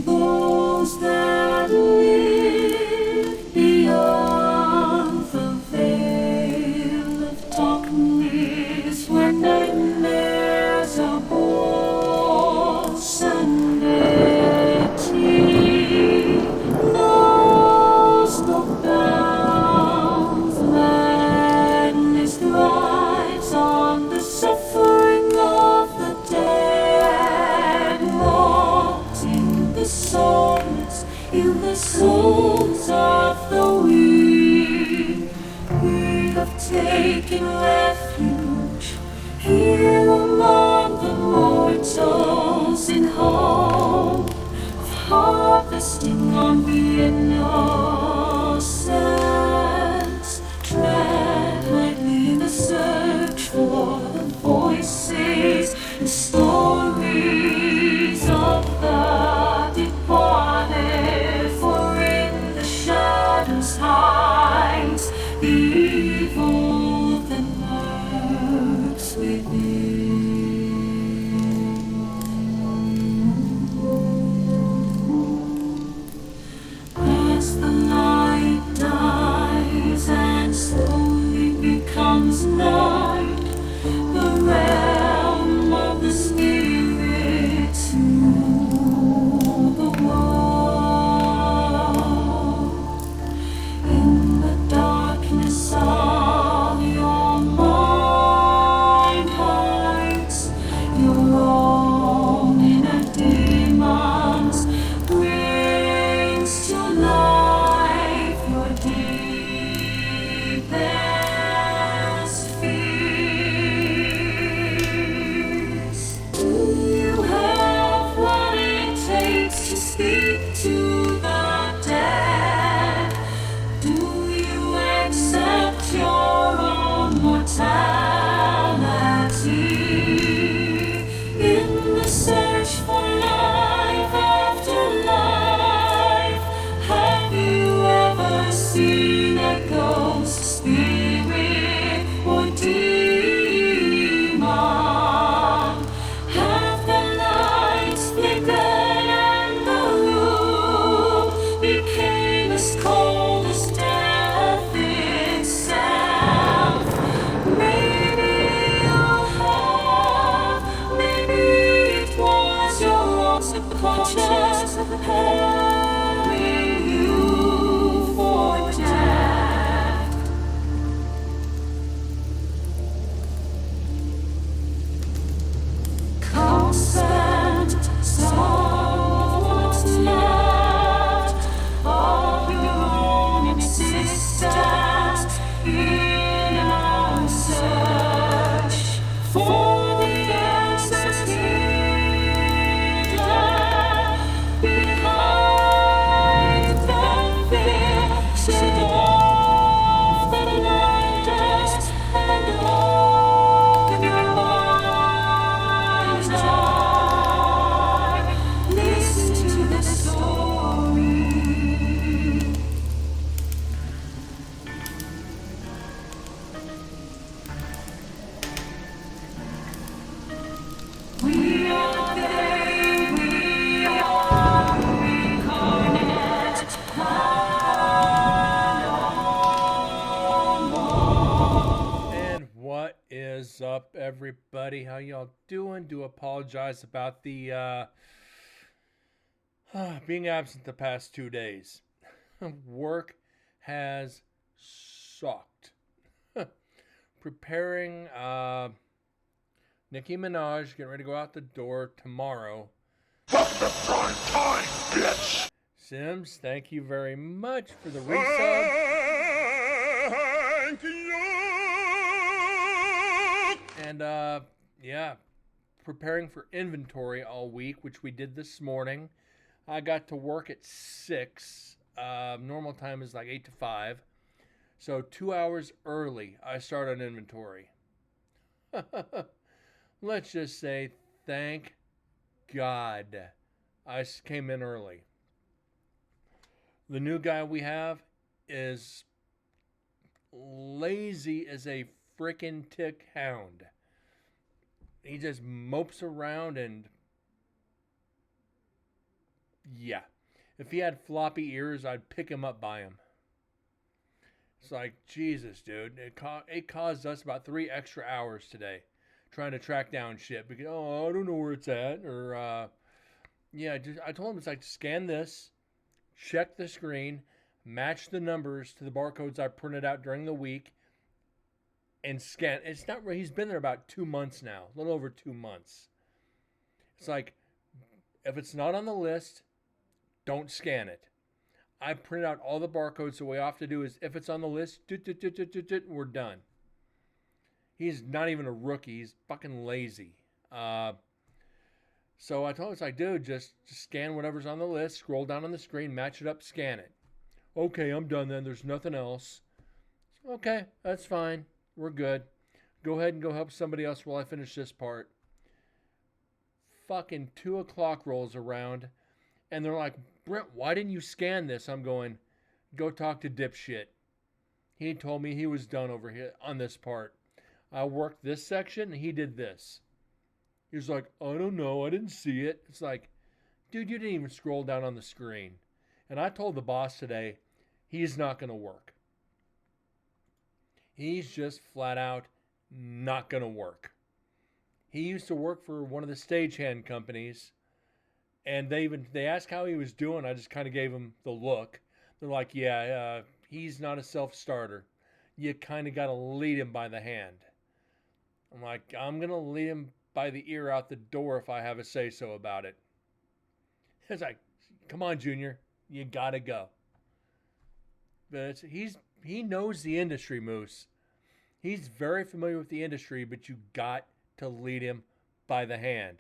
those that live beyond the veil of darkness, where nightmares are whoresomeness. Knows no bounds, madness thrives on the suffering of the dead, rotting the souls in the souls of the weak. We have taken refuge here among the mortals in hope of harvesting on the innocent. Tread lightly in the search for the voices and stories of the departed, for in the shadows hides the evil that lurks within. As the light dies and slowly becomes night, the realm of the spirit to the world. In the darkness of your mind hides your own inner demons, brings to life your deepest fears. Do you have what it takes to speak to the dead? Do you accept your own mortality? In the search for life after life, have you ever seen a ghost, spirit, or demon? Have the lights flickered and the room became as cold as death itself? Maybe you have, maybe it was your own subconscious preparing you for death. Constant sorrow of what's left of your own existence in our search for the answers hidden behind the veil. Set off the blinders and open your mind's eye. Listen to the story. We are they, we are incarnate, And what is up, everybody? How y'all doing? Do apologize about the being absent the past 2 days. Work has sucked. Preparing Nicki Minaj getting ready to go out the door tomorrow. Prime time, bitch! Sims, thank you very much for the resub. Thank you! And yeah, preparing for inventory all week, which we did this morning. I got to work at 6. Normal time is like 8 to 5. So 2 hours early, I start on inventory. Let's just say thank God I came in early. The new guy we have is lazy as a frickin' tick hound. He just mopes around and Yeah. If he had floppy ears, I'd pick him up by him. It's like, Jesus, dude. It caused us about 3 extra hours today trying to track down shit because, oh, I don't know where it's at. Or, yeah, I told him it's like, scan this, check the screen, match the numbers to the barcodes I printed out during the week, and scan. It's not he's been there about 2 months now, a little over 2 months. It's like, if it's not on the list, don't scan it. I printed out all the barcodes, so what we have to do is, if it's on the list, we're done. He's not even a rookie. He's fucking lazy. So I told him, it's like, dude, just scan whatever's on the list, scroll down on the screen, match it up, scan it. Okay, I'm done then. There's nothing else. Okay, that's fine. We're good. Go ahead and go help somebody else while I finish this part. Fucking 2 o'clock rolls around, and they're like, Brent, why didn't you scan this? I'm going, go talk to dipshit. He told me he was done over here on this part. I worked this section, and he did this. He was like, I don't know, I didn't see it. It's like, dude, you didn't even scroll down on the screen. And I told the boss today, he's not going to work. He's just flat out not going to work. He used to work for one of the stagehand companies, and they asked how he was doing. I just kind of gave him the look. They're like, yeah, he's not a self-starter. You kind of got to lead him by the hand. I'm like, I'm going to lead him by the ear out the door if I have a say-so about it. It's like, come on, Junior, you got to go. But he knows the industry, Moose. He's very familiar with the industry, but you got to lead him by the hand.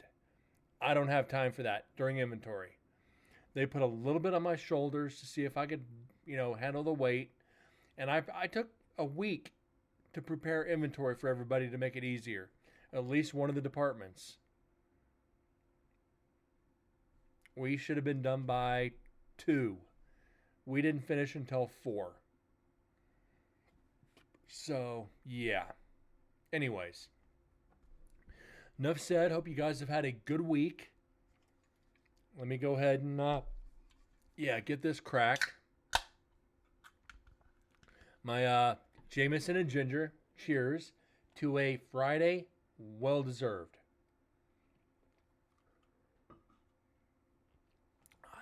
I don't have time for that during inventory. They put a little bit on my shoulders to see if I could, handle the weight. And I took a week to prepare inventory for everybody to make it easier. At least one of the departments. We should have been done by 2. We didn't finish until 4. So, yeah. Anyways. Enough said. Hope you guys have had a good week. Let me go ahead and, get this cracked. My Jameson and Ginger. Cheers to a Friday well-deserved.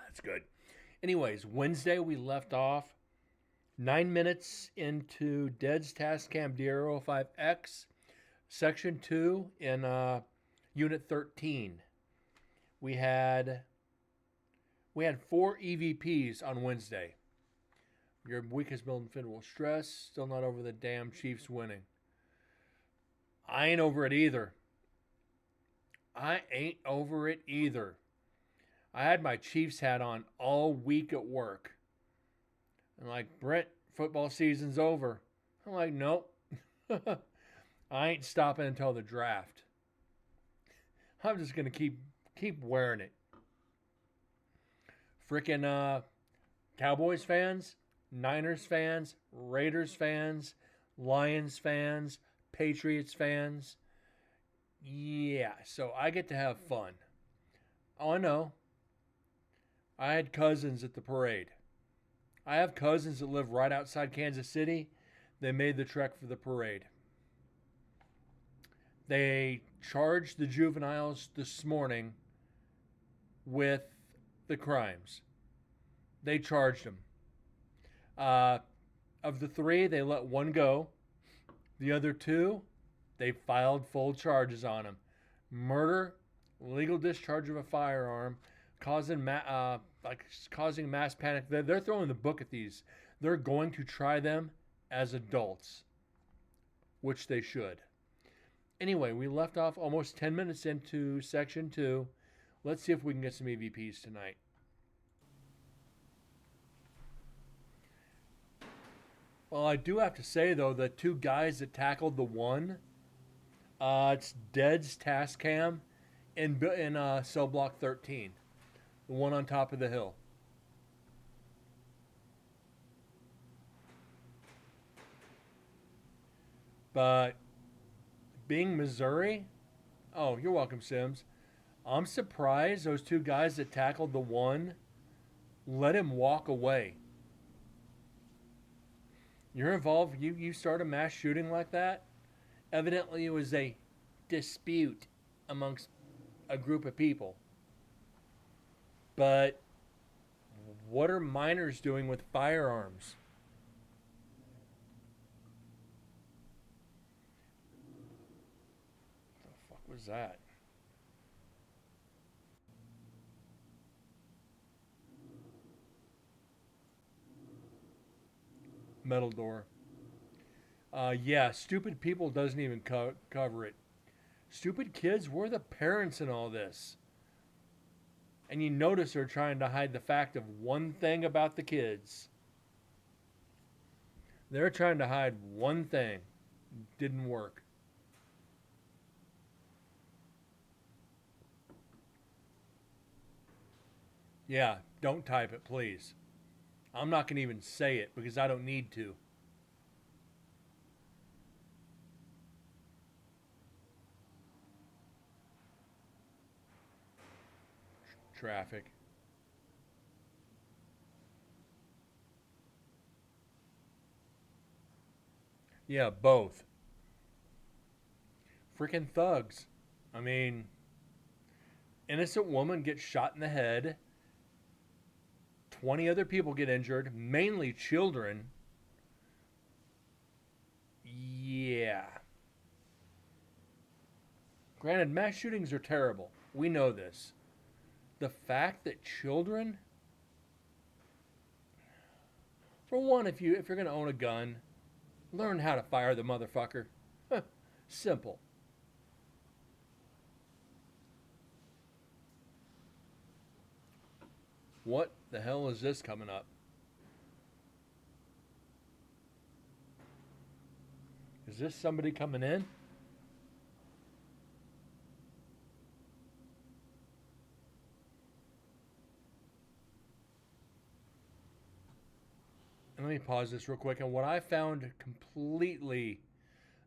That's good. Anyways, Wednesday we left off 9 minutes into Dead's Tascam DR05X, Section 2 in Unit 13. We had 4 EVPs on Wednesday. Your week has been filled with stress. Still not over the damn Chiefs winning. I ain't over it either. I had my Chiefs hat on all week at work. And like, Brent, football season's over. I'm like, nope. I ain't stopping until the draft. I'm just going to keep wearing it. Frickin' Cowboys fans, Niners fans, Raiders fans, Lions fans, Patriots fans. Yeah, so I get to have fun. Oh, I know. I had cousins at the parade. I have cousins that live right outside Kansas City. They made the trek for the parade. They charged the juveniles this morning with the crimes. They charged them. Of the 3, they let 1 go. The other 2, they filed full charges on him. Murder, illegal discharge of a firearm, causing mass panic. They're throwing the book at these. They're going to try them as adults, which they should. Anyway, we left off almost 10 minutes into Section 2. Let's see if we can get some EVPs tonight. Well, I do have to say, though, the 2 guys that tackled the one, it's Dead's Tascam in cell block 13. The one on top of the hill. But being Missouri, oh, you're welcome, Sims. I'm surprised those 2 guys that tackled the one Let him walk away. You're involved, you start a mass shooting like that. Evidently, it was a dispute amongst a group of people. But what are minors doing with firearms? What the fuck was that? Metal door. Yeah, stupid people doesn't even cover it. Stupid kids, we're the parents in all this. And you notice they're trying to hide the fact of one thing about the kids. They're trying to hide one thing. Didn't work. Yeah, don't type it, please. I'm not going to even say it because I don't need to. Traffic. Yeah, both. Freaking thugs. I mean, innocent woman gets shot in the head. 20 other people get injured, mainly children. Yeah. Granted, mass shootings are terrible. We know this. The fact that children, for one, if you're gonna own a gun, learn how to fire the motherfucker. Simple. What the hell is this coming up? Is this somebody coming in? And let me pause this real quick. And what I found completely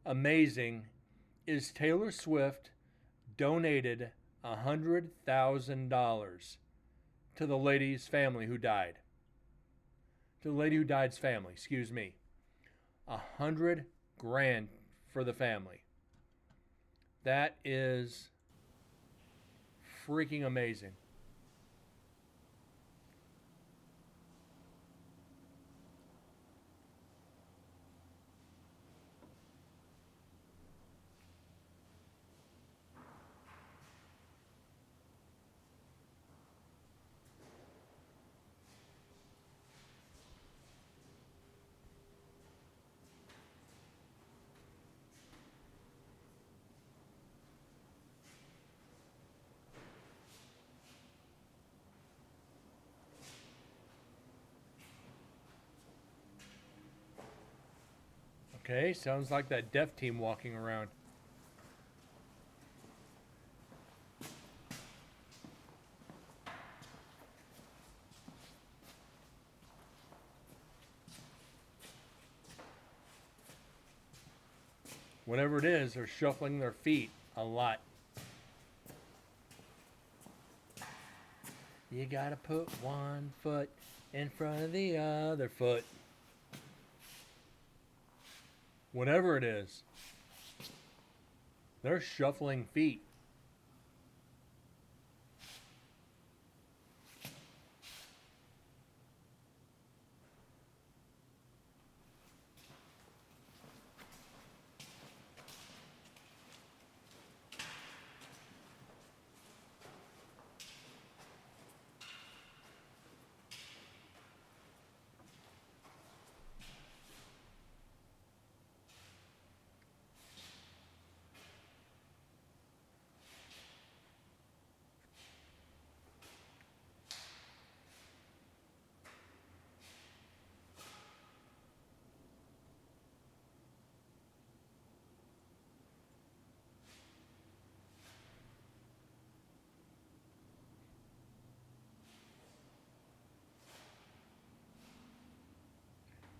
amazing is Taylor Swift donated $100,000 to the lady's family who died. To the lady who died's family, excuse me. 100 grand for the family. That is freaking amazing. Okay, sounds like that deaf team walking around. Whatever it is, they're shuffling their feet a lot. You gotta put one foot in front of the other foot. Whatever it is, they're shuffling feet.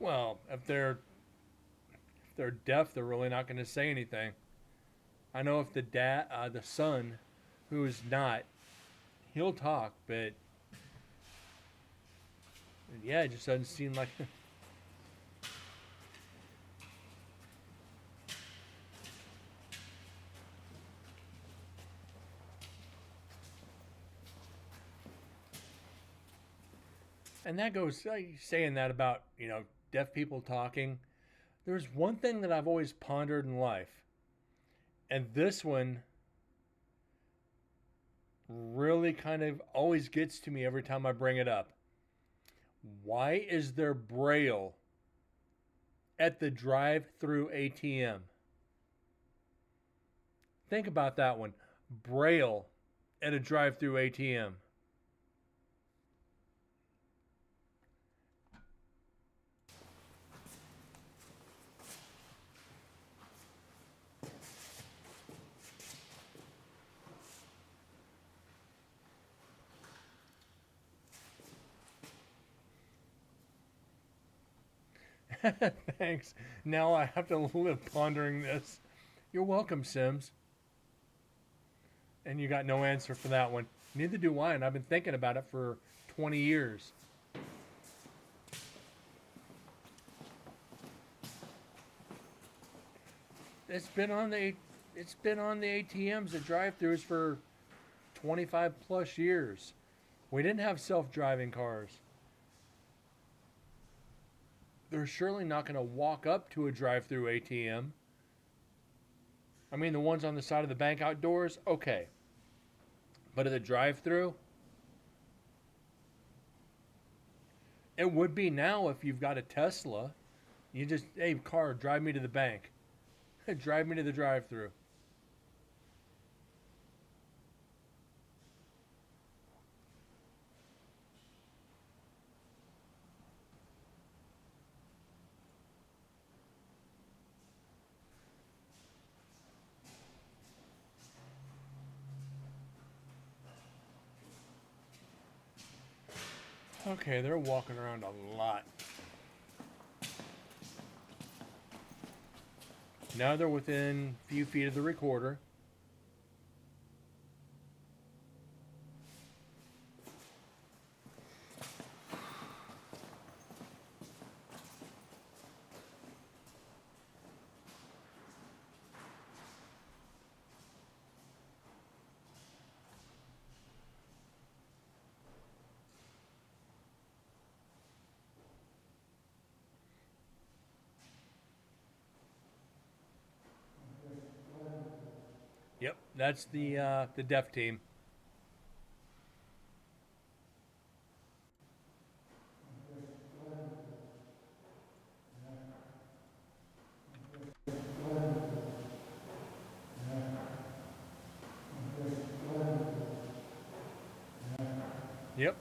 Well, if they're deaf, they're really not going to say anything. I know if the son, who is not, he'll talk, but And yeah, it just doesn't seem like. And that goes saying that about, deaf people talking. There's one thing that I've always pondered in life, and this one really kind of always gets to me every time I bring it up. Why is there Braille at the drive through ATM? Think about that one. Braille at a drive through ATM. Thanks. Now I have to live pondering this. You're welcome, Sims. And you got no answer for that one. Neither do I, and I've been thinking about it for 20 years. It's been on the ATMs at drive-throughs for 25 plus years. We didn't have self-driving cars. They're surely not going to walk up to a drive-through ATM. I mean, the ones on the side of the bank outdoors, okay. But at the drive-through, it would be now if you've got a Tesla. You just, hey, car, drive me to the bank. Drive me to the drive-through. Okay, they're walking around a lot. Now they're within a few feet of the recorder. Yep, that's the deaf team. Yep.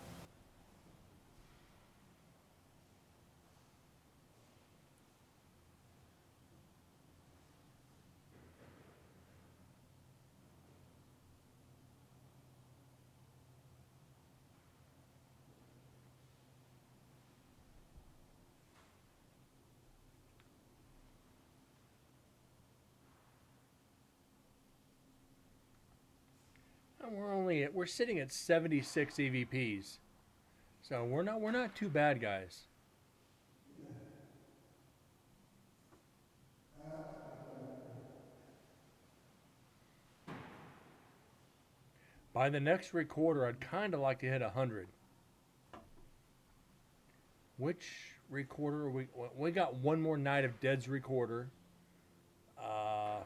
And we're sitting at 76 EVPs. So we're not too bad, guys. By the next recorder, I'd kind of like to hit 100. Which recorder are we got one more Night of Dead's recorder. Uh,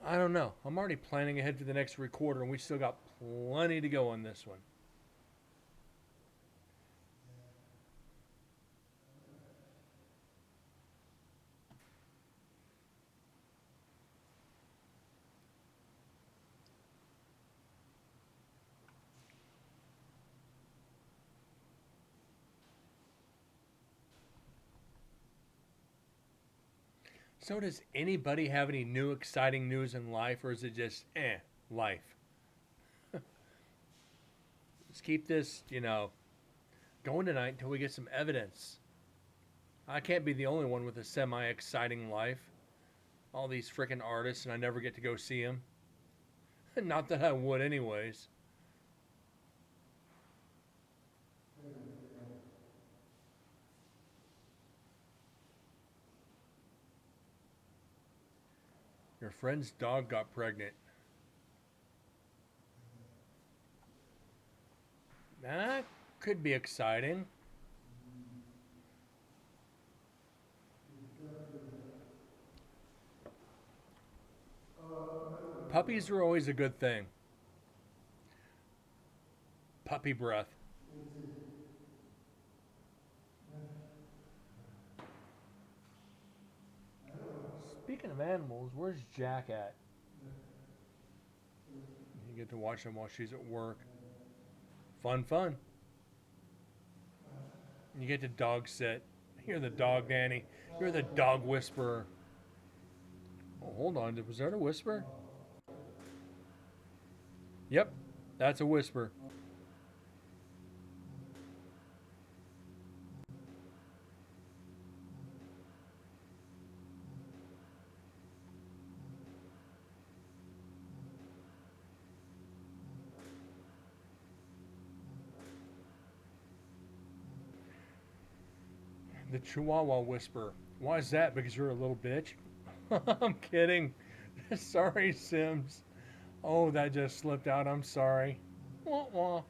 I don't know. I'm already planning ahead for the next recorder, and we still got plenty to go on this one. So, does anybody have any new exciting news in life, or is it just life? Let's keep this, going tonight until we get some evidence. I can't be the only one with a semi-exciting life. All these freaking artists, and I never get to go see them. Not that I would, anyways. Your friend's dog got pregnant. That could be exciting. Puppies are always a good thing. Puppy breath. Speaking of animals, where's Jack at? You get to watch him while she's at work. Fun, fun. You get to dog sit. You're the dog nanny. You're the dog whisperer. Oh, hold on. Was that a whisper? Yep, that's a whisper. The Chihuahua whisper. Why is that? Because you're a little bitch? I'm kidding. Sorry, Sims. Oh, that just slipped out. I'm sorry. Wah, wah.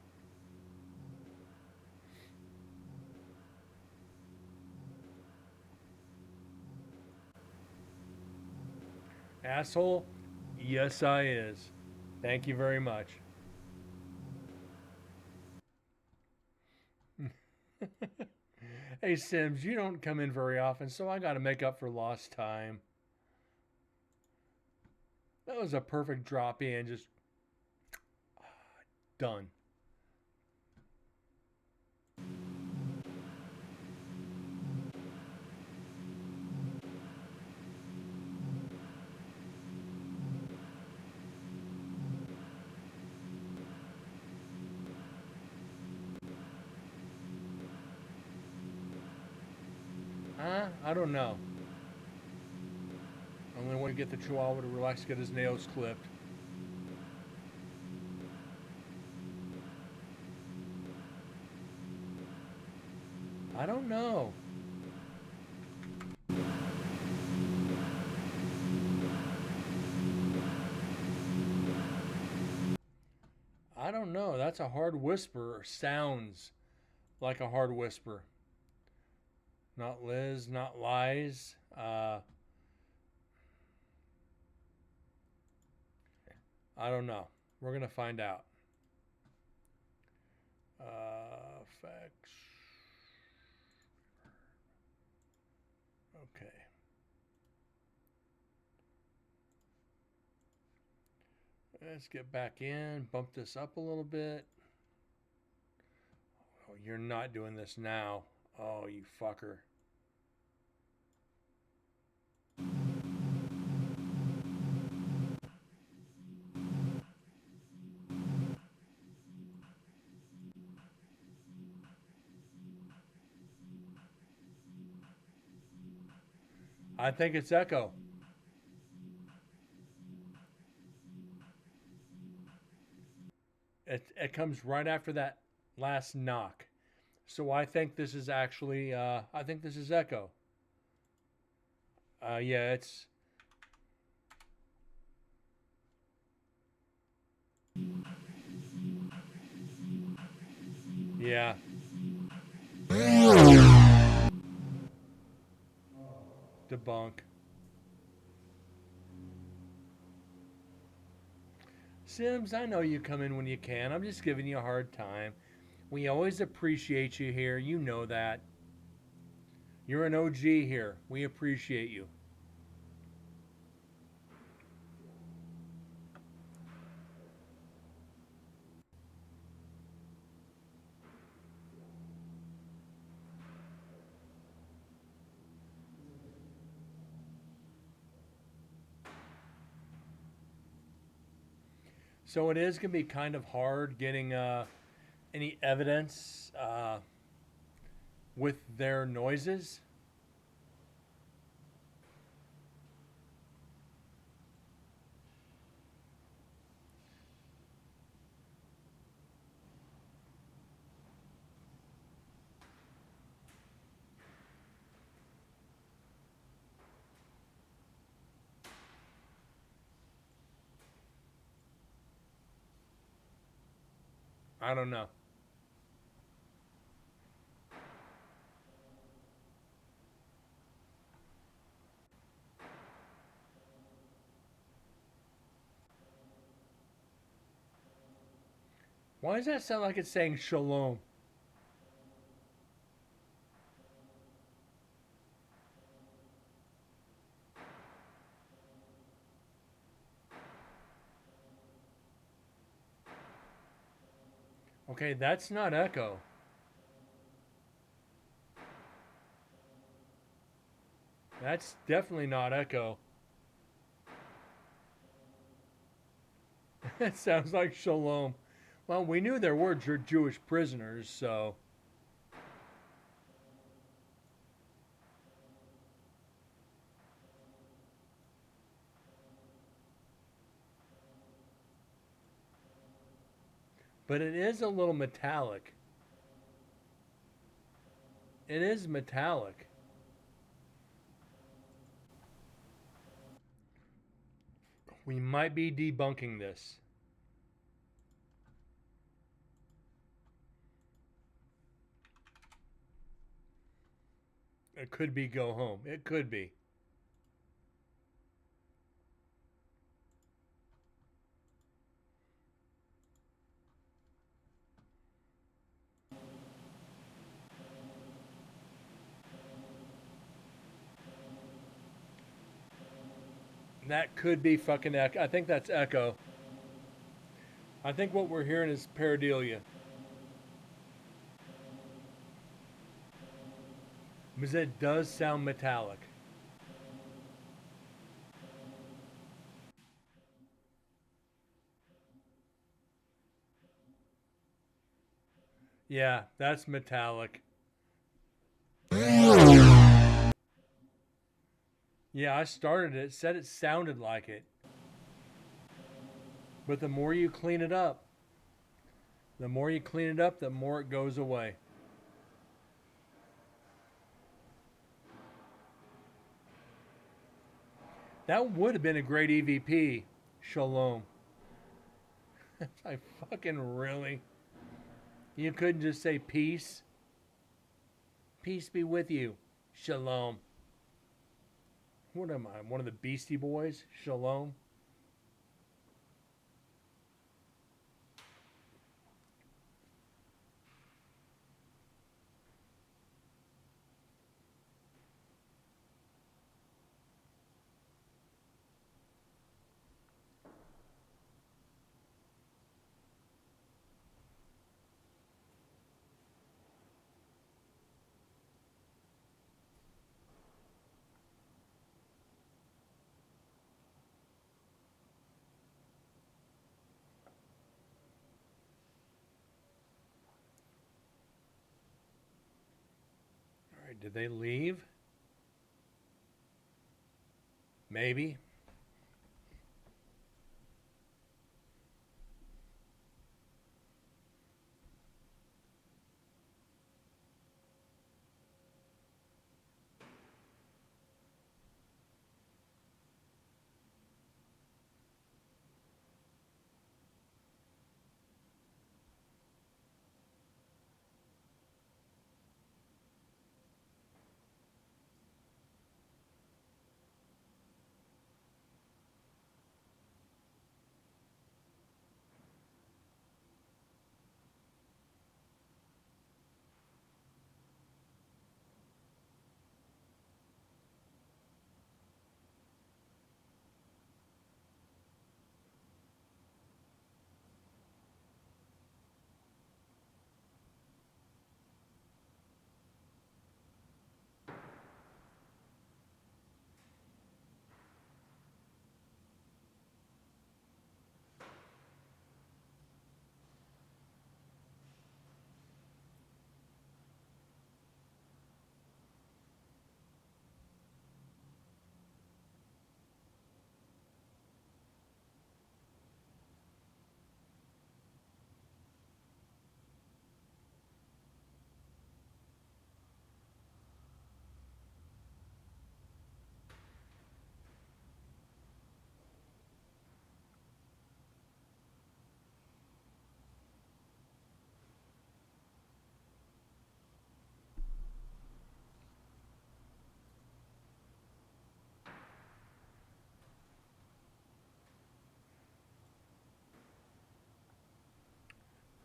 Asshole? Yes, I is. Thank you very much. Hey, Sims, you don't come in very often, so I gotta make up for lost time. That was a perfect drop in, just done. Huh? I don't know. I only want to get the Chihuahua to relax, get his nails clipped. I don't know. I don't know. That's a hard whisper, or sounds like a hard whisper. Not Liz, not Lies. I don't know. We're going to find out. Facts. Okay. Let's get back in. Bump this up a little bit. Oh, you're not doing this now. Oh, you fucker. I think it's Echo. It comes right after that last knock. So I think this is actually, I think this is Echo. Yeah, it's... Yeah. Debunk. Sims, I know you come in when you can. I'm just giving you a hard time. We always appreciate you here. You know that. You're an OG here. We appreciate you. So it is going to be kind of hard getting any evidence. with their noises. I don't know. Why does that sound like it's saying shalom? Okay, that's not echo. That's definitely not echo. It sounds like shalom. Well, we knew there were Jewish prisoners, so. But it is a little metallic. It is metallic. We might be debunking this. It could be go home. It could be. That could be fucking echo. I think that's echo. I think what we're hearing is pareidolia. Because it does sound metallic. Yeah, that's metallic. Yeah, I started it. Said it sounded like it. But the more you clean it up, the more it goes away. That would have been a great EVP. Shalom. I fucking really. You couldn't just say peace. Peace be with you. Shalom. What am I? One of the Beastie Boys? Shalom. All right, did they leave? Maybe.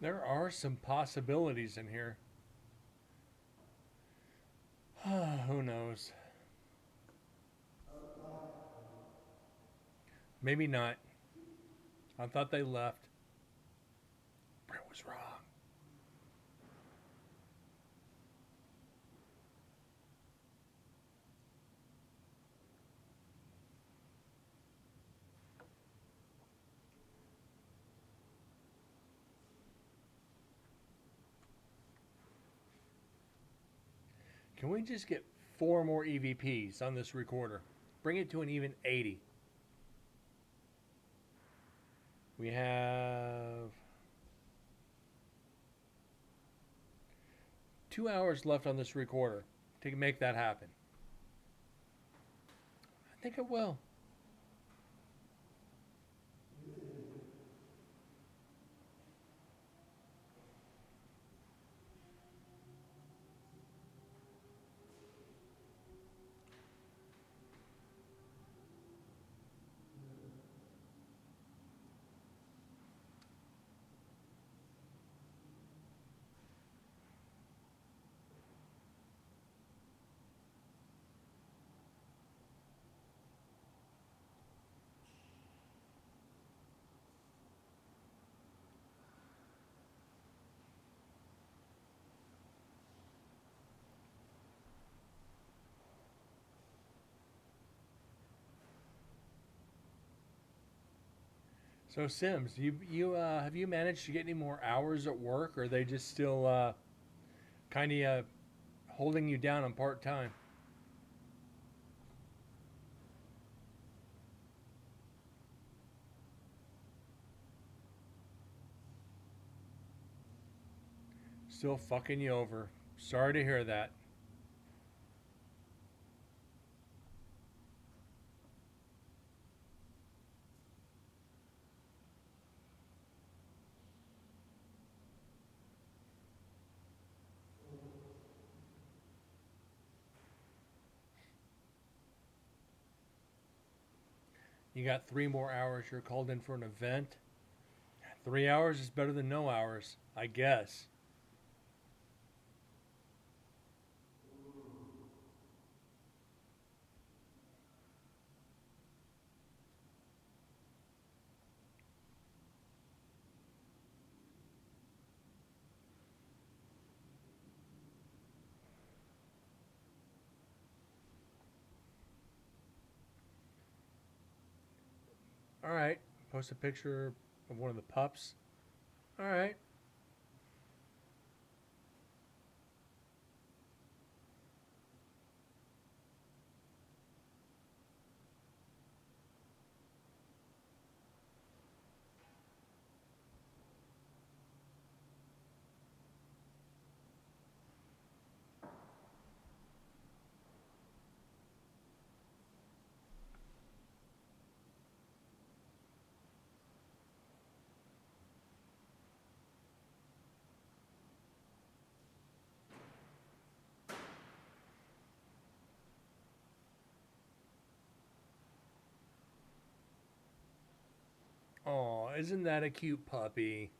There are some possibilities in here. Who knows? Maybe not. I thought they left. Brent was wrong. Can we just get 4 more EVPs on this recorder? Bring it to an even 80. We have 2 hours left on this recorder to make that happen. I think it will. So Sims, you have you managed to get any more hours at work, or are they just still kind of holding you down on part time? Still fucking you over. Sorry to hear that. You got 3 more hours. You're called in for an event. 3 hours is better than no hours, I guess. All right. Post a picture of one of the pups. All right. Oh, isn't that a cute puppy?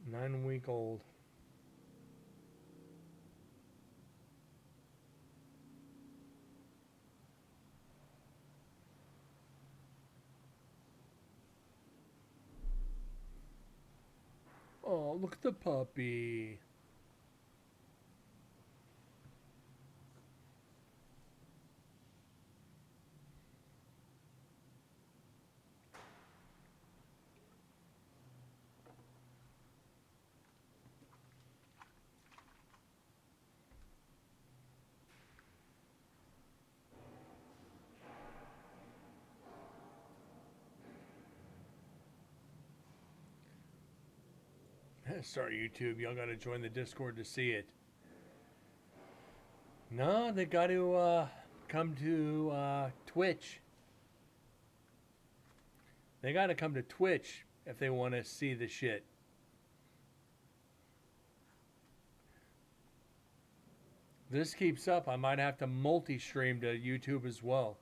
Nine-week old. Oh, look at the puppy. Sorry, YouTube. Y'all got to join the Discord to see it. No, they got to come to Twitch. They got to come to Twitch if they want to see the shit. This keeps up, I might have to multi-stream to YouTube as well.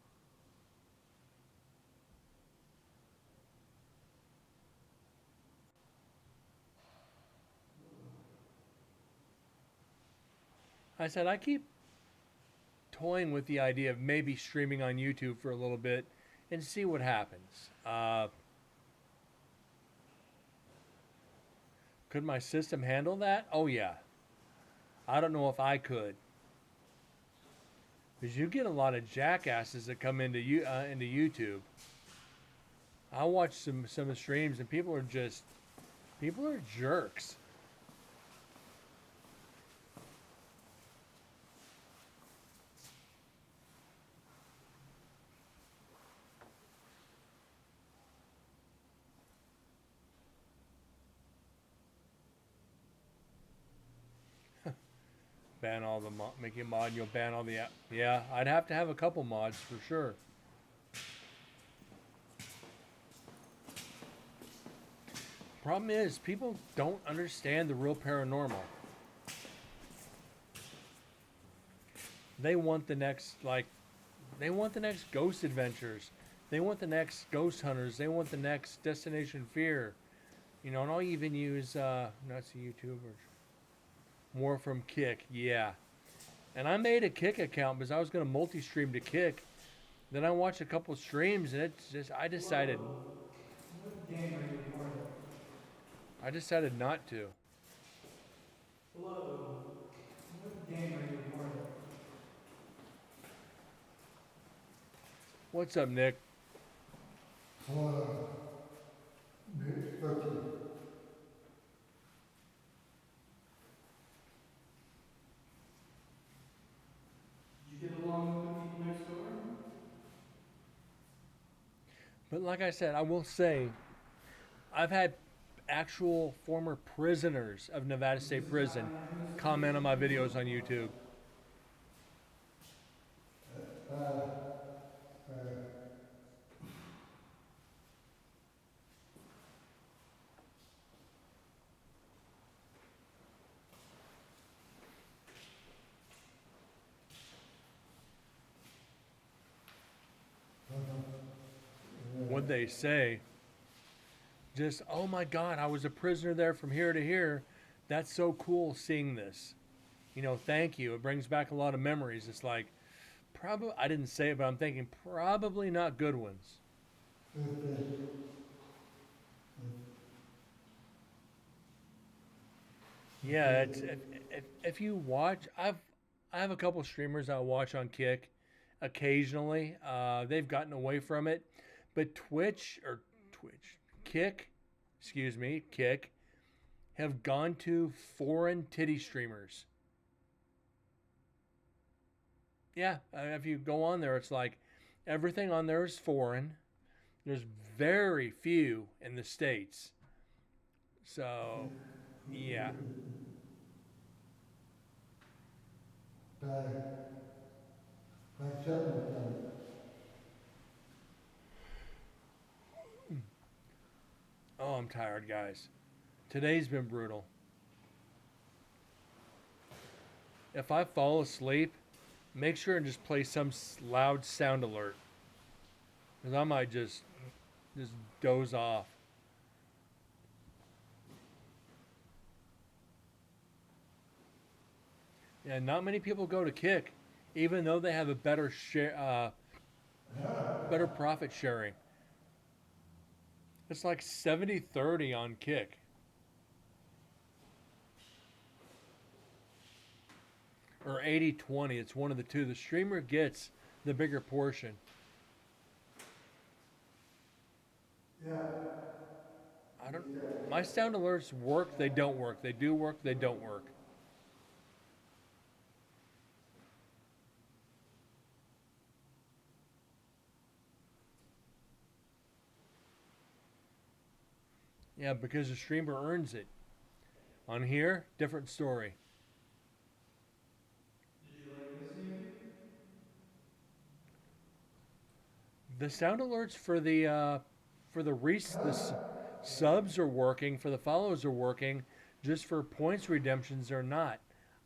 I said I keep toying with the idea of maybe streaming on YouTube for a little bit and see what happens. Could my system handle that? Oh yeah. I don't know if I could. Because you get a lot of jackasses that come into YouTube. I watch some of the streams and people are jerks. Ban all the make you a mod and you'll ban all the app. Yeah, I'd have to have a couple mods for sure. Problem is, people don't understand the real paranormal. They want the next, they want the next Ghost Adventures. They want the next Ghost Hunters. They want the next Destination Fear. You know, and I'll even use, not see YouTubers. More from Kick, yeah. And I made a Kick account because I was going to multi-stream to Kick. Then I watched a couple streams and it's just, I decided not to. What's up, Nick? Nick 30. But like I said, I will say, I've had actual former prisoners of Nevada State Prison comment on my videos on YouTube. What they say, just, oh my God, I was a prisoner there from here to here. That's so cool seeing this. You know, thank you. It brings back a lot of memories. It's like, probably, I didn't say it, but I'm thinking probably not good ones. Yeah, if you watch, I have a couple streamers I watch on Kick occasionally. They've gotten away from it, but Kick, excuse me, Kick, have gone to foreign titty streamers. Yeah, if you go on there, it's like everything on there is foreign. There's very few in the States. So, yeah. Oh, I'm tired, guys. Today's been brutal. If I fall asleep, make sure and just play some loud sound alert. Because I might just doze off. Yeah, not many people go to Kick, even though they have a better better profit sharing. It's like 70-30 on Kick. Or 80-20. It's one of the two. The streamer gets the bigger portion. I don't. My sound alerts work. They don't work. They do work. They don't work. Yeah, because the streamer earns it. On here, different story. The sound alerts for the for subs are working, for the follows are working, just for points redemptions they're not.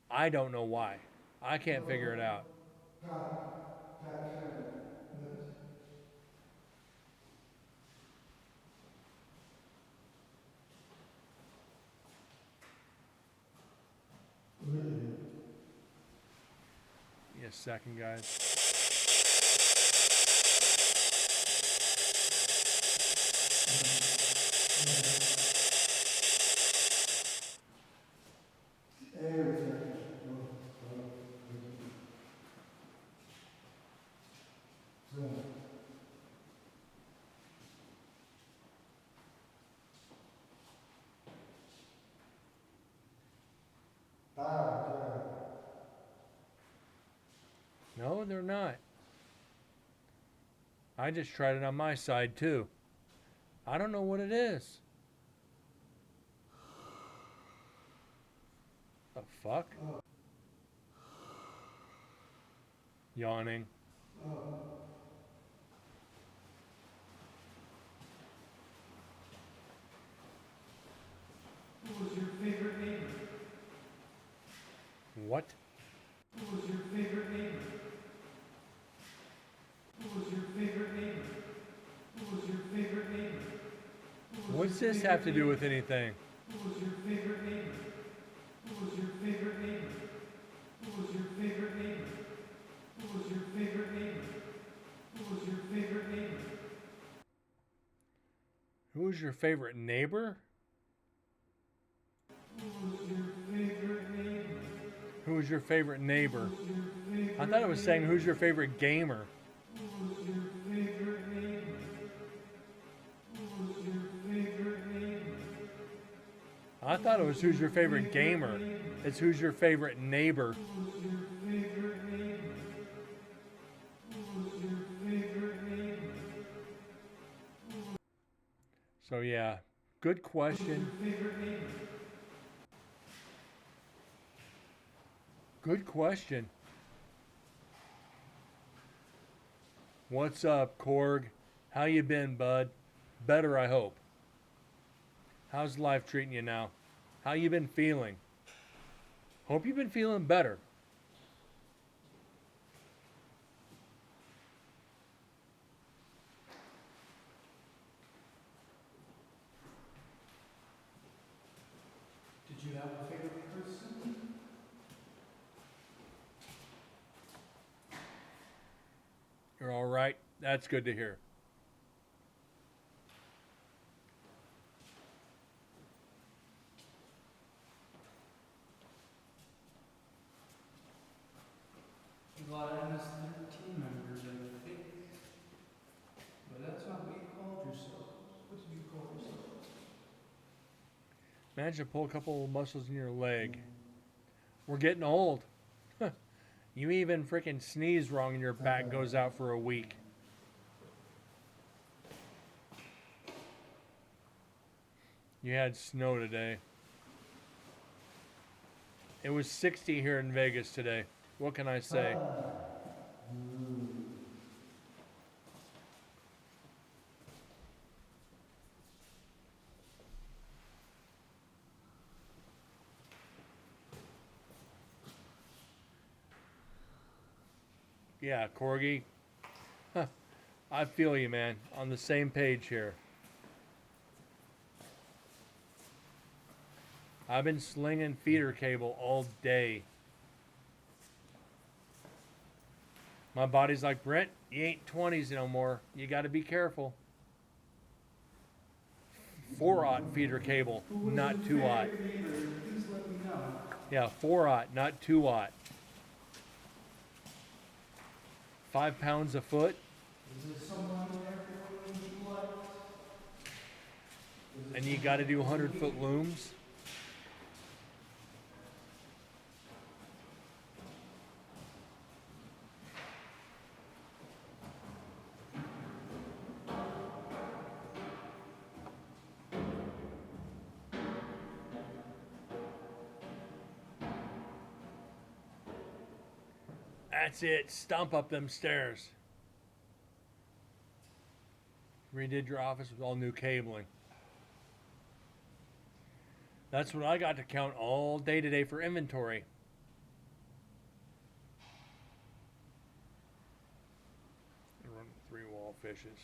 I don't know why. I can't figure it out. Got 10 minutes. Really? Give me a second, guys. Everything. So, No, they're not. I just tried it on my side too. I don't know what it is. The fuck? Yawning. Who was your favorite neighbor? What? Who was your favorite neighbor? Who was your favorite neighbor? Who was your favorite neighbor? What's this have to do with anything? Who was your favorite neighbor? Who was your favorite neighbor? Who was your favorite neighbor? Who was your favorite neighbor? Who was your favorite neighbor? Who's your favorite neighbor? Who was your favorite neighbor? Who's your favorite neighbor? Who was your favorite I thought it was saying who's your favorite gamer. Who was your favorite neighbor? Who was your favorite neighbor? I thought it was who's your favorite gamer. It's who's your favorite neighbor. Who was your favorite neighbor? Who was your favorite neighbor? So yeah, good question. Favorite neighbor? Good question. What's up, Korg? How you been, bud? Better, I hope. How's life treating you now? How you been feeling? Hope you've been feeling better. Did you have a favorite person? You're all right? That's good to hear. A lot of MS-13 members, I think. But that's not what you called yourself. What did you call yourself? Managed to pull a couple of muscles in your leg. We're getting old. You even freaking sneeze wrong and your back goes out for a week. You had snow today. It was 60 here in Vegas today. What can I say? Yeah, Corgi. Huh. I feel you, man. On the same page here. I've been slinging feeder cable all day. My body's like, Brent, you ain't 20s no more. You got to be careful. 4/0 feeder cable, not 2/0. Please let me know. Yeah, 4/0, not 2/0. 5 pounds a foot, Is there someone there for you what? and you got to do 100-foot looms. That's it. Stomp up them stairs. Redid your office with all new cabling. That's what I got to count all day today for inventory. Run 3 wall fishes.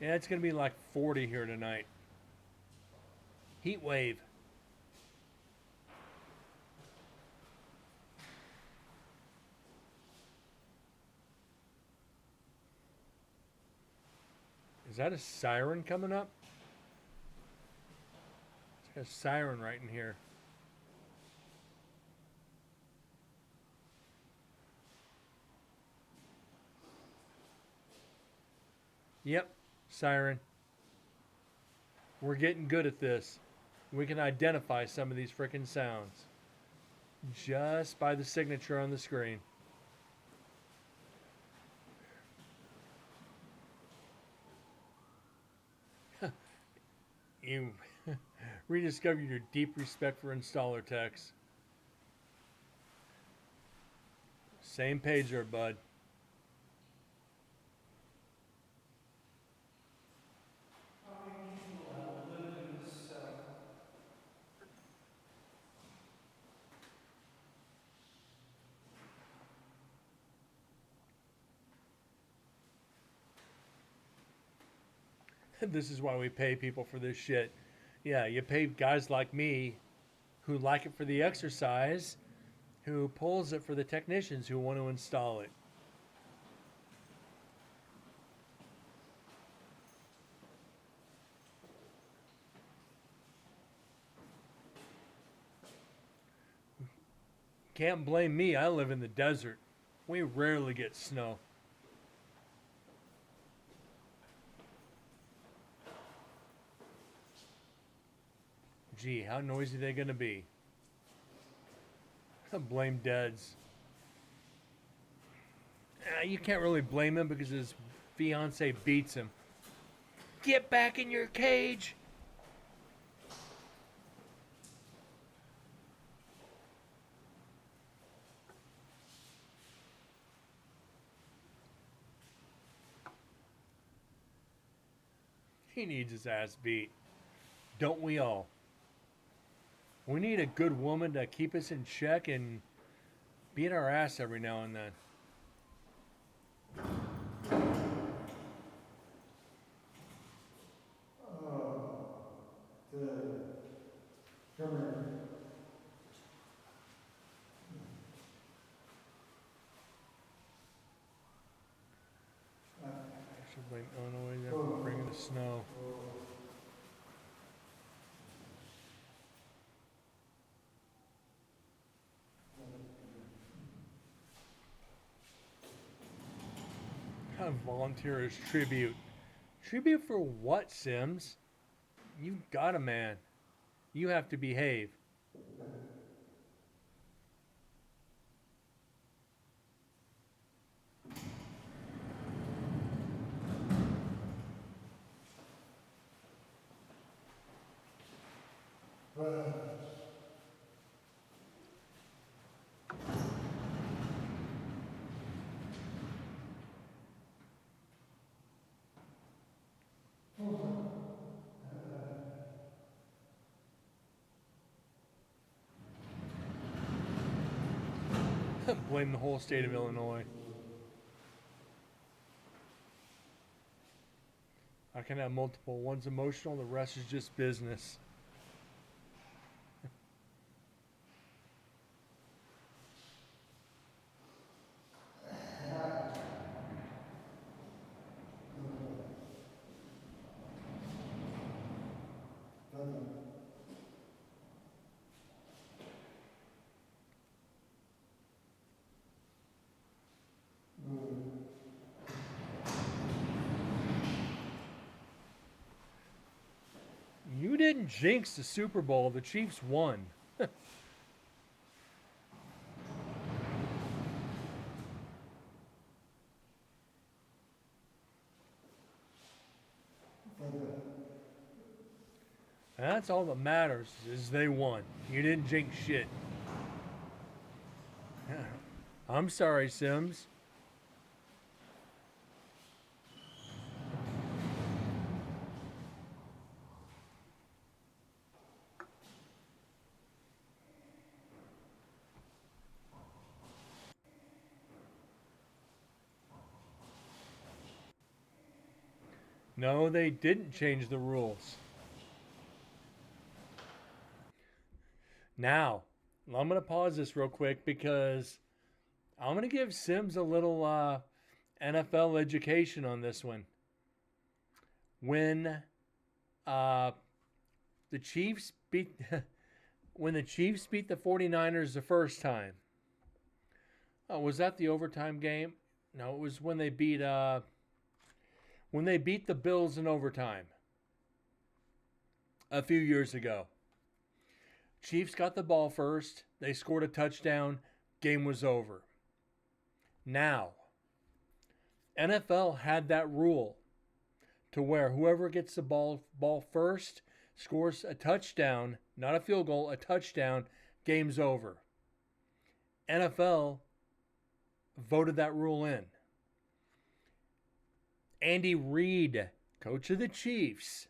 Yeah, it's gonna be like 40 here tonight. Heat wave. Is that a siren coming up? It's got a siren right in here. Yep, siren. We're getting good at this. We can identify some of these frickin' sounds just by the signature on the screen. You rediscovered your deep respect for installer techs. Same page there, bud. How many people have lived in this cell? This is why we pay people for this shit. Yeah, you pay guys like me who like it for the exercise, who pulls it for the technicians who want to install it. Can't blame me, I live in the desert. We rarely get snow. Gee, how noisy they gonna be? Blame Deads. You can't really blame him because his fiance beats him. Get back in your cage! He needs his ass beat. Don't we all? We need a good woman to keep us in check and beat our ass every now and then. Come here. I should blame Illinois there for bringing the snow. Kind of volunteer as tribute. Tribute for what, Sims? You got a man. You have to behave. Blame the whole state of Illinois. I can have multiple. One's emotional, the rest is just business. You didn't jinx the Super Bowl. The Chiefs won. That's all that matters is they won. You didn't jinx shit. I'm sorry, Sims. No, they didn't change the rules. Now, I'm going to pause this real quick because I'm going to give Sims a little NFL education on this one. When the Chiefs beat when the Chiefs beat the 49ers the first time. Oh, was that the overtime game? No, it was when they beat the Bills in overtime a few years ago. Chiefs got the ball first. They scored a touchdown. Game was over. Now, NFL had that rule to where whoever gets the ball first scores a touchdown, not a field goal, a touchdown, game's over. NFL voted that rule in. Andy Reid, coach of the Chiefs,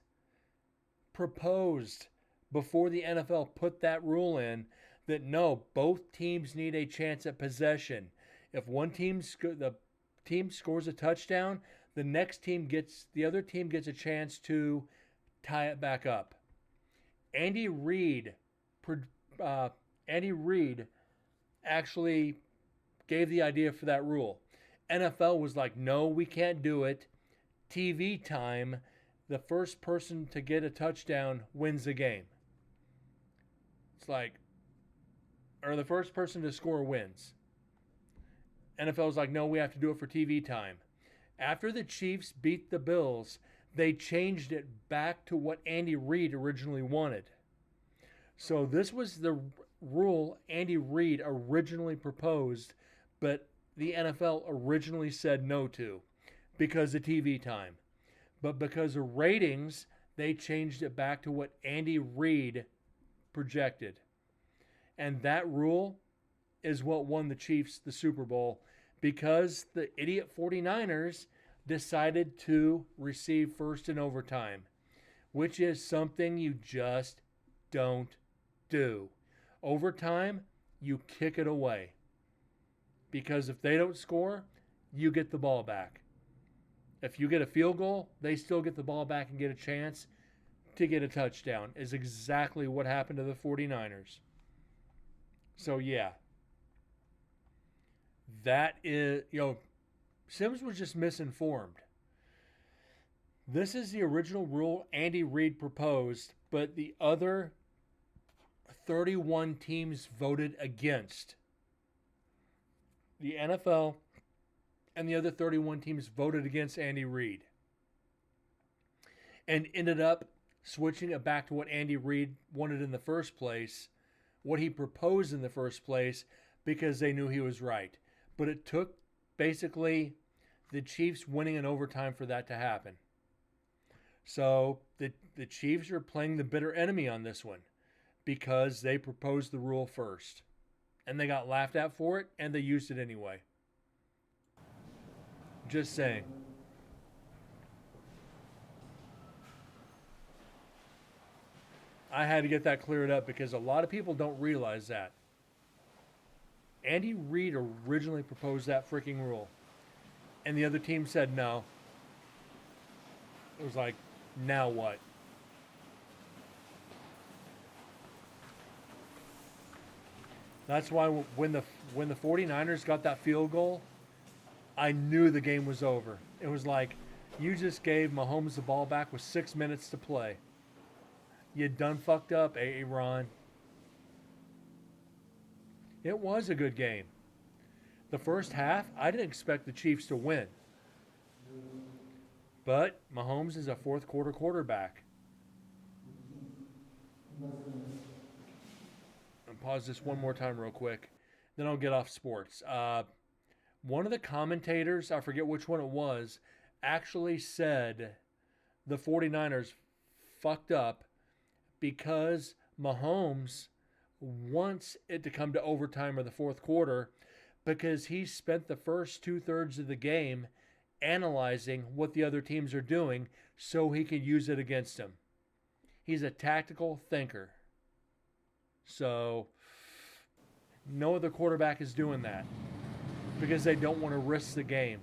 proposed before the NFL put that rule in that no, both teams need a chance at possession. If one team the team scores a touchdown, the other team gets a chance to tie it back up. Andy Reid actually gave the idea for that rule. NFL was like, no, we can't do it. TV time, the first person to get a touchdown wins the game. It's like, or the first person to score wins. NFL was like, no, we have to do it for TV time. After the Chiefs beat the Bills, they changed it back to what Andy Reid originally wanted. So this was the rule Andy Reid originally proposed, but the NFL originally said no to because of TV time. But because of ratings, they changed it back to what Andy Reid projected. And that rule is what won the Chiefs the Super Bowl because the idiot 49ers decided to receive first in overtime, which is something you just don't do. Overtime, you kick it away. Because if they don't score, you get the ball back. If you get a field goal, they still get the ball back and get a chance to get a touchdown. Is exactly what happened to the 49ers. So yeah. That is, Sims was just misinformed. This is the original rule Andy Reid proposed, but the other 31 teams voted against. The NFL and the other 31 teams voted against Andy Reid and ended up switching it back to what Andy Reid wanted in the first place, what he proposed in the first place, because they knew he was right. But it took basically the Chiefs winning in overtime for that to happen. So the Chiefs are playing the bitter enemy on this one because they proposed the rule first. And they got laughed at for it, and they used it anyway. Just saying. I had to get that cleared up because a lot of people don't realize that. Andy Reid originally proposed that freaking rule. And the other team said no. It was like, now what? That's why when the 49ers got that field goal, I knew the game was over. It was like, you just gave Mahomes the ball back with 6 minutes to play. You done fucked up, Aaron. It was a good game. The first half, I didn't expect the Chiefs to win. But Mahomes is a fourth quarter quarterback. And pause this one more time real quick. Then I'll get off sports. One of the commentators, I forget which one it was, actually said the 49ers fucked up because Mahomes wants it to come to overtime or the fourth quarter because he spent the first 2/3 of the game analyzing what the other teams are doing so he could use it against them. He's a tactical thinker. So no other quarterback is doing that because they don't want to risk the game.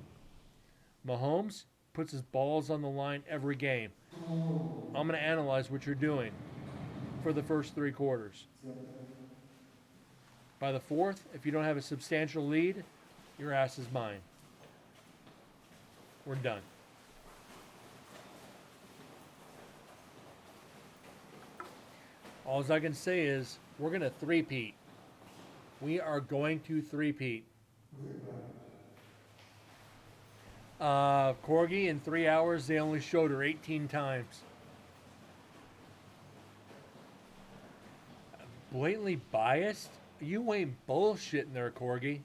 Mahomes, puts his balls on the line every game. I'm going to analyze what you're doing for the first 3 quarters. By the 4th, if you don't have a substantial lead, your ass is mine. We're done. All I can say is we're going to three-peat. We are going to three-peat. Corgi, in 3 hours, they only showed her 18 times. Blatantly biased? You ain't bullshitting there, Corgi.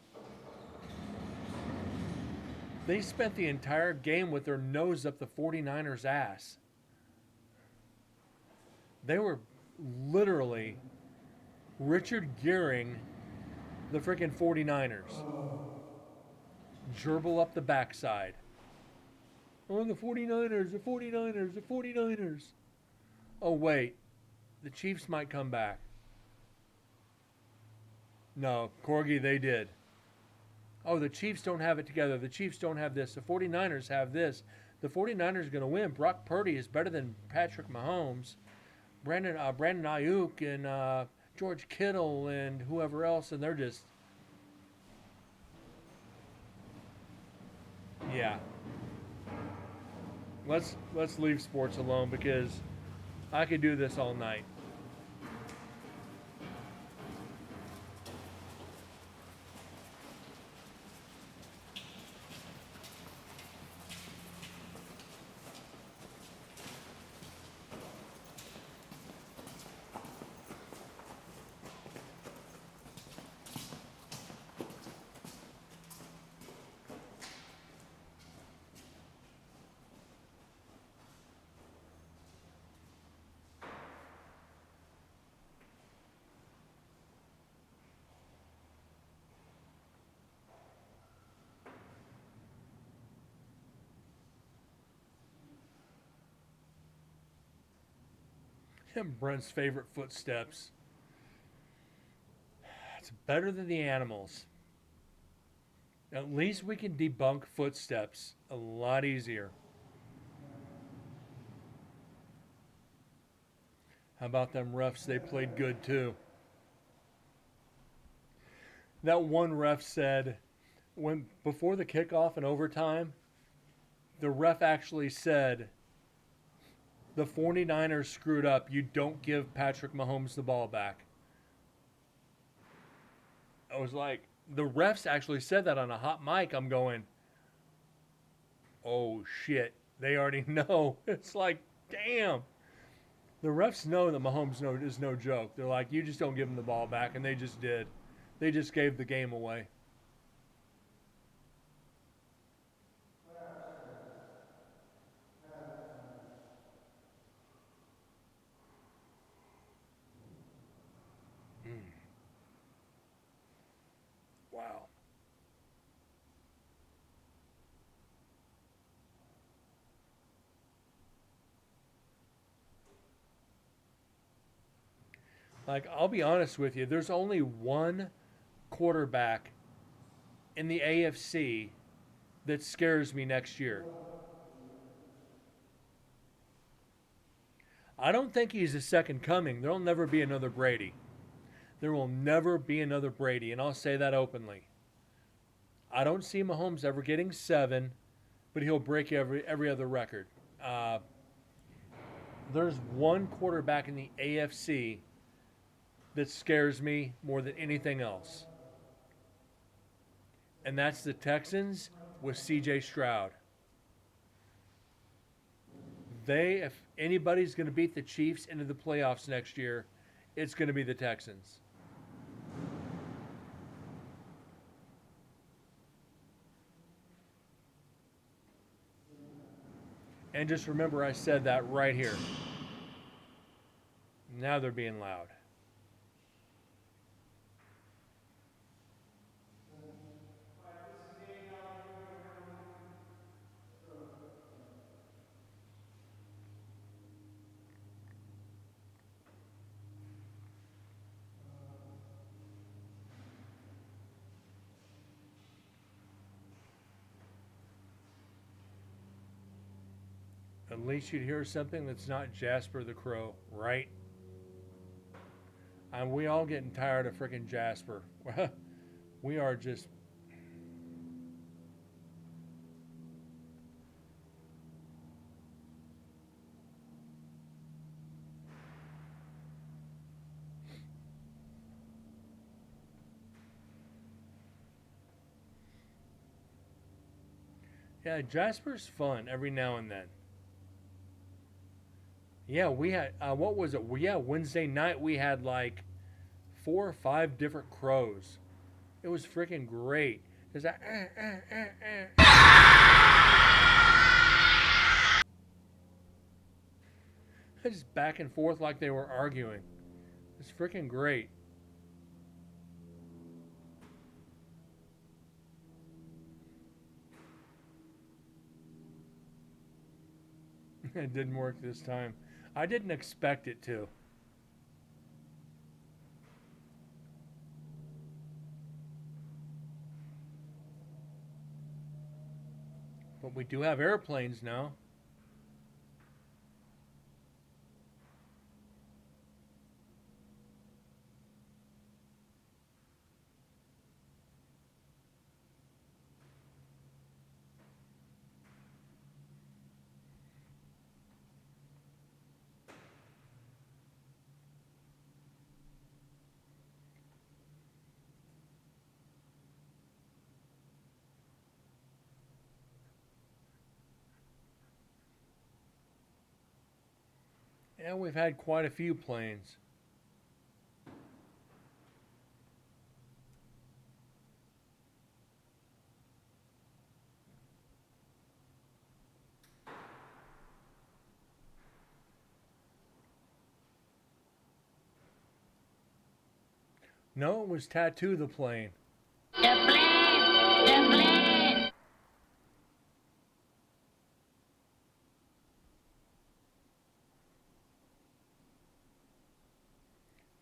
They spent the entire game with their nose up the 49ers' ass. They were literally Richard Gearing the freaking 49ers. Gerbil up the backside. Oh, the 49ers, the 49ers, the 49ers. Oh, wait. The Chiefs might come back. No, Corgi, they did. Oh, the Chiefs don't have it together. The Chiefs don't have this. The 49ers have this. The 49ers are going to win. Brock Purdy is better than Patrick Mahomes. Brandon Ayuk and George Kittle and whoever else, and they're just... Yeah. Let's leave sports alone because I could do this all night. Brent's favorite footsteps. It's better than the animals. At least we can debunk footsteps a lot easier. How about them refs? They played good too. That one ref said, before the kickoff and overtime, the ref actually said, the 49ers screwed up. You don't give Patrick Mahomes the ball back. I was like, the refs actually said that on a hot mic. I'm going, oh shit. They already know. It's like, damn. The refs know that Mahomes is no joke. They're like, you just don't give him the ball back. And they just did. They just gave the game away. Wow. Like, I'll be honest with you, there's only one quarterback in the AFC that scares me next year. I don't think he's a second coming. There'll never be another Brady. There will never be another Brady, and I'll say that openly. I don't see Mahomes ever getting 7, but he'll break every other record. There's one quarterback in the AFC that scares me more than anything else. And that's the Texans with C.J. Stroud. If anybody's going to beat the Chiefs into the playoffs next year, it's going to be the Texans. And just remember I said that right here. Now they're being loud. At least you'd hear something that's not Jasper the Crow, right? And we all getting tired of freaking Jasper. We are just. Yeah, Jasper's fun every now and then. Yeah, we had what was it? Yeah, Wednesday night we had like 4 or 5 different crows. It was freaking great. There's that just back and forth like they were arguing. It's freaking great. It didn't work this time. I didn't expect it to. But we do have airplanes now. And we've had quite a few planes. No, it was Tattoo the plane.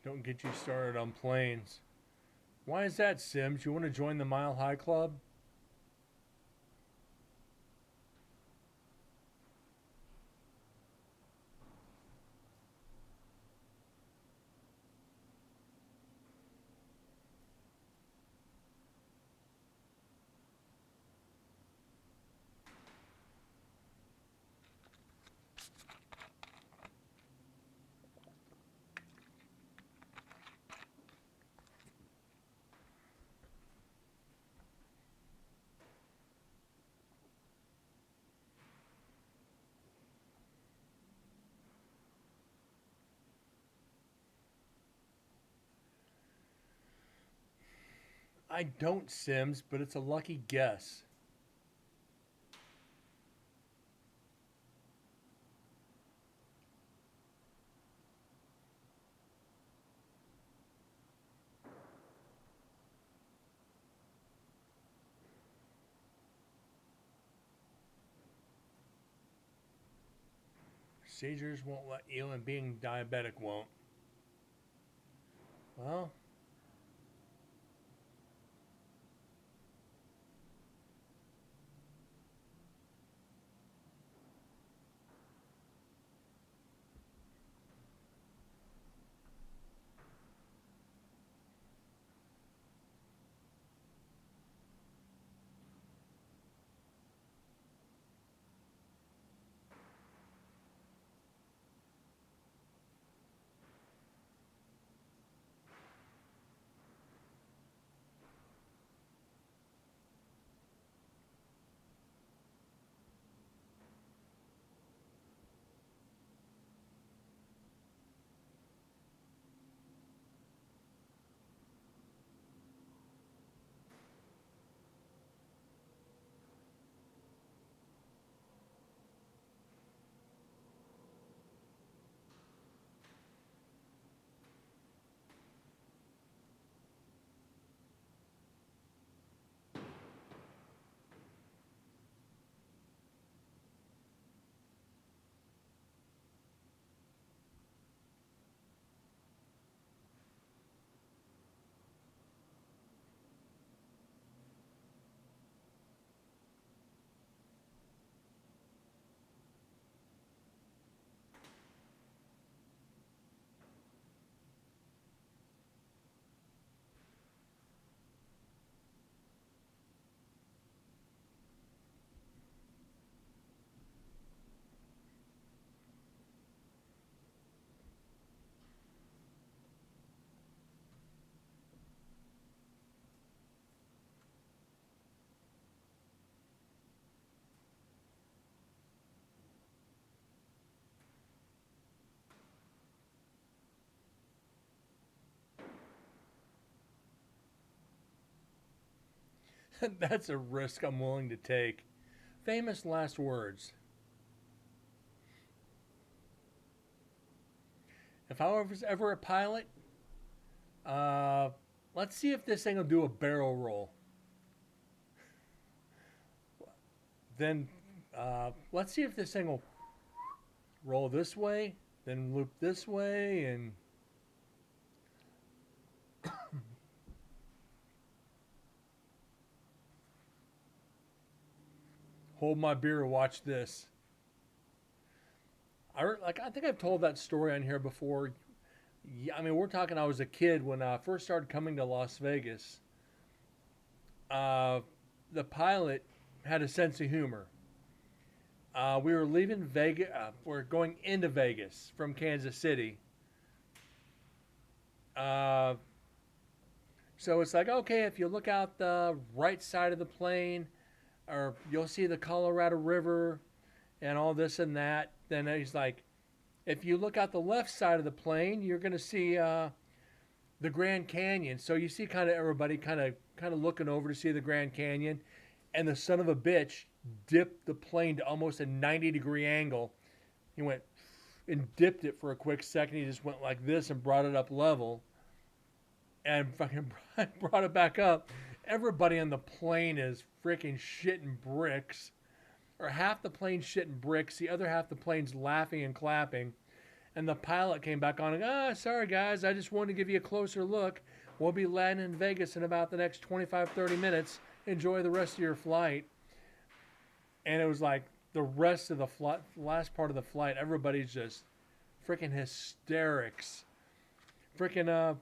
Don't get you started on planes. Why is that, Sims? You want to join the Mile High Club? I don't, Sims, but it's a lucky guess. Procedures won't let you, and being diabetic won't. Well, That's a risk I'm willing to take. Famous last words. If I was ever a pilot, uh, let's see if this thing will do a barrel roll. Then let's see if this thing will roll this way, then loop this way, and hold my beer. Watch this. I think I've told that story on here before. Yeah, I mean, we're talking. I was a kid when I first started coming to Las Vegas. The pilot had a sense of humor. We were leaving Vegas. We're going into Vegas from Kansas City. Uh, so it's like, okay, if you look out the right side of the plane, or you'll see the Colorado River and all this and that. Then he's like, if you look out the left side of the plane, you're going to see the Grand Canyon. So you see kind of everybody kind of looking over to see the Grand Canyon, and the son of a bitch dipped the plane to almost a 90-degree angle. He went and dipped it for a quick second. He just went like this and brought it up level, and fucking brought it back up. Everybody on the plane is freaking shitting bricks, or half the plane shitting bricks, the other half the plane's laughing and clapping. And the pilot came back on and, sorry guys, I just wanted to give you a closer look. We'll be landing in Vegas in about the next 25, 30 minutes. Enjoy the rest of your flight. And it was like the rest of the flight, last part of the flight, everybody's just freaking hysterics. Freaking,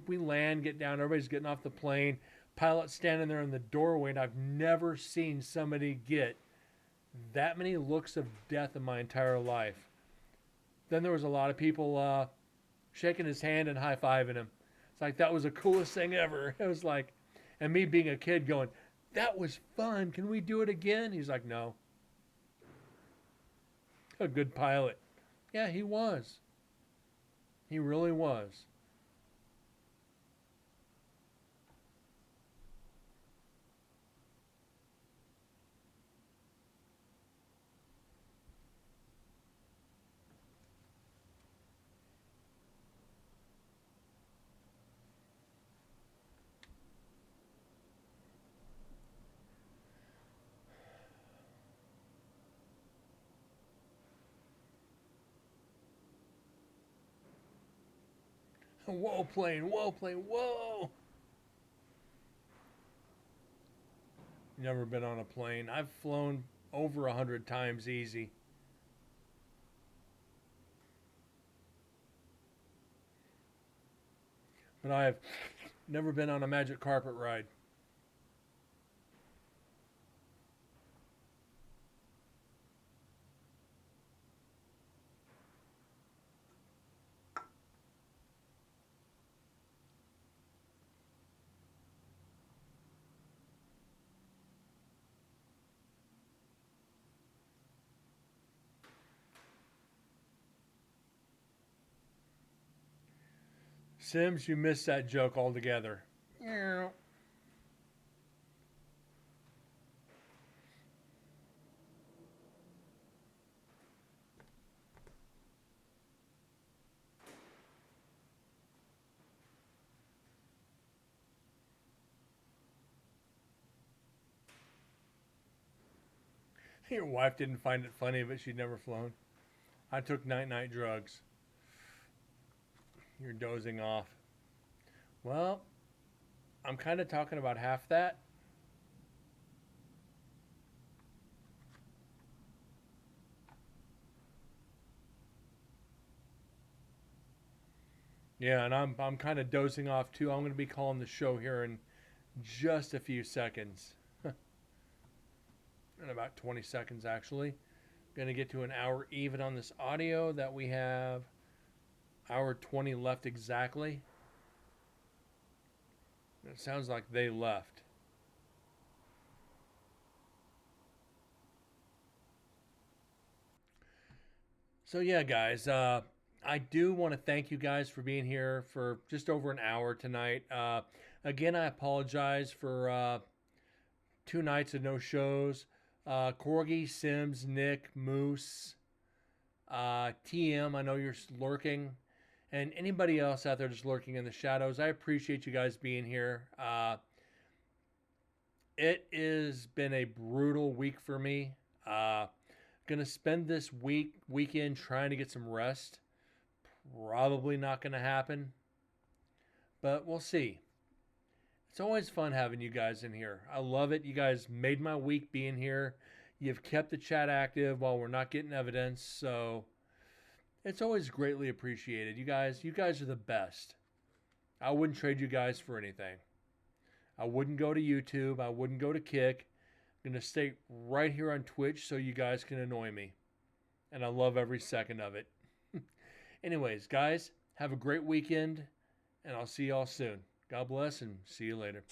we land, get down, everybody's getting off the plane. Pilot standing there in the doorway, and I've never seen somebody get that many looks of death in my entire life. Then there was a lot of people shaking his hand and high-fiving him. It's like, that was the coolest thing ever. It was like, and me being a kid going, that was fun. Can we do it again? He's like, no. A good pilot. Yeah, he was. He really was. Whoa, plane, whoa, plane, whoa. Never been on a plane. I've flown over 100 times easy. But I have never been on a magic carpet ride. Sims, you missed that joke altogether. Your wife didn't find it funny, but she'd never flown. I took night-night drugs. You're dozing off. Well, I'm kind of talking about half that. Yeah, and I'm kind of dozing off too. I'm going to be calling the show here in just a few seconds. In about 20 seconds, actually. Going to get to an hour even on this audio that we have. Hour 20 left exactly. It sounds like they left. So yeah, guys, I do want to thank you guys for being here for just over an hour tonight. Again, I apologize for 2 nights of no shows. Corgi, Sims, Nick, Moose, TM, I know you're lurking, and anybody else out there just lurking in the shadows. I appreciate you guys being here. It has been a brutal week for me. Gonna spend this weekend trying to get some rest. Probably not gonna happen, but we'll see. It's always fun having you guys in here. I love it. You guys made my week being here. You've kept the chat active while we're not getting evidence, so it's always greatly appreciated. You guys are the best. I wouldn't trade you guys for anything. I wouldn't go to YouTube. I wouldn't go to Kick. I'm going to stay right here on Twitch so you guys can annoy me. And I love every second of it. Anyways, guys, have a great weekend, and I'll see y'all soon. God bless, and see you later.